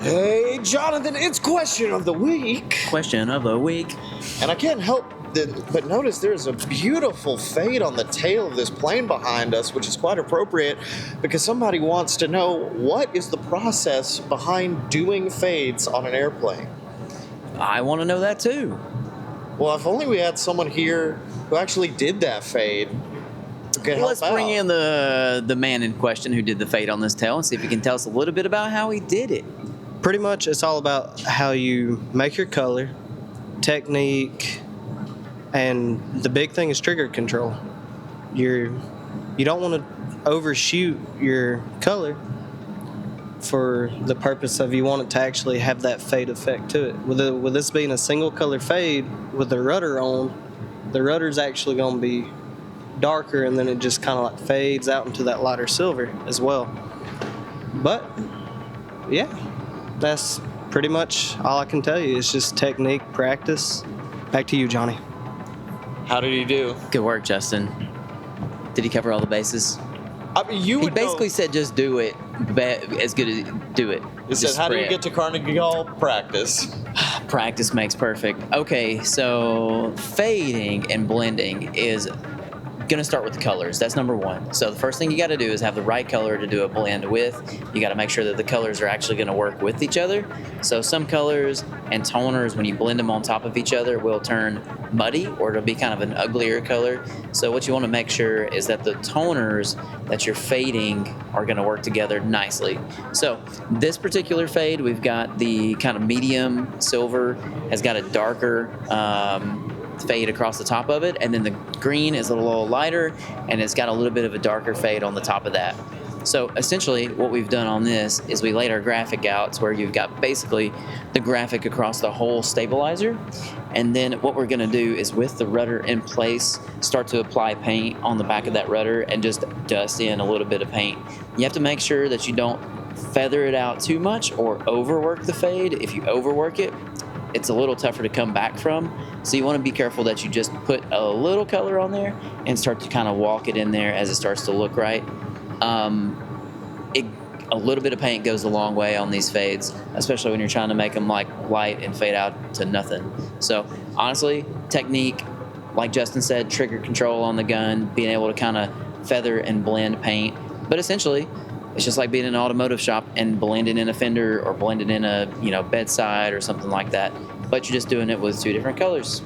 Hey, Jonathan, it's question of the week. Question of the week. And I can't help but notice there's a beautiful fade on the tail of this plane behind us, which is quite appropriate because somebody wants to know what is the process behind doing fades on an airplane. I want to know that too. Well, if only we had someone here who actually did that fade. Who could help Let's bring out. in the man in question who did the fade on this tail and see if he can tell us a little bit about how he did it. Pretty much it's all about how you make your color, technique, and the big thing is trigger control. You don't want to overshoot your color for the purpose of you want it to actually have that fade effect to it. With this being a single color fade with the rudder on, the rudder's actually going to be darker, and then it just kind of like fades out into that lighter silver as well. But yeah, that's pretty much all I can tell you. It's just technique, practice. Back to you, Johnny. How did he do? Good work, Justin. Did he cover all the bases? I mean, you He would basically said just do it as good as do it. He said, how do you get to Carnegie Hall? Practice. Practice makes perfect. Okay, so fading and blending is going to start with the colors. That's number one. So the first thing you got to do is have the right color to do a blend with. You got to make sure that the colors are actually going to work with each other. So some colors and toners, when you blend them on top of each other, will turn muddy, or it'll be kind of an uglier color. So what you want to make sure is that the toners that you're fading are going to work together nicely. So this particular fade, we've got the kind of medium silver, has got a darker fade across the top of it, and then the green is a little lighter, and it's got a little bit of a darker fade on the top of that. So essentially what we've done on this is we laid our graphic out to where you've got basically the graphic across the whole stabilizer, and then what we're going to do is with the rudder in place start to apply paint on the back of that rudder and just dust in a little bit of paint. You have to make sure that you don't feather it out too much or overwork the fade. If you overwork it, it's a little tougher to come back from. So you want to be careful that you just put a little color on there and start to kind of walk it in there as it starts to look right. A little bit of paint goes a long way on these fades, especially when you're trying to make them like light and fade out to nothing. So honestly, technique, like Justin said, trigger control on the gun, being able to kind of feather and blend paint. But essentially, it's just like being in an automotive shop and blending in a fender or blending in a bedside or something like that. But you're just doing it with two different colors.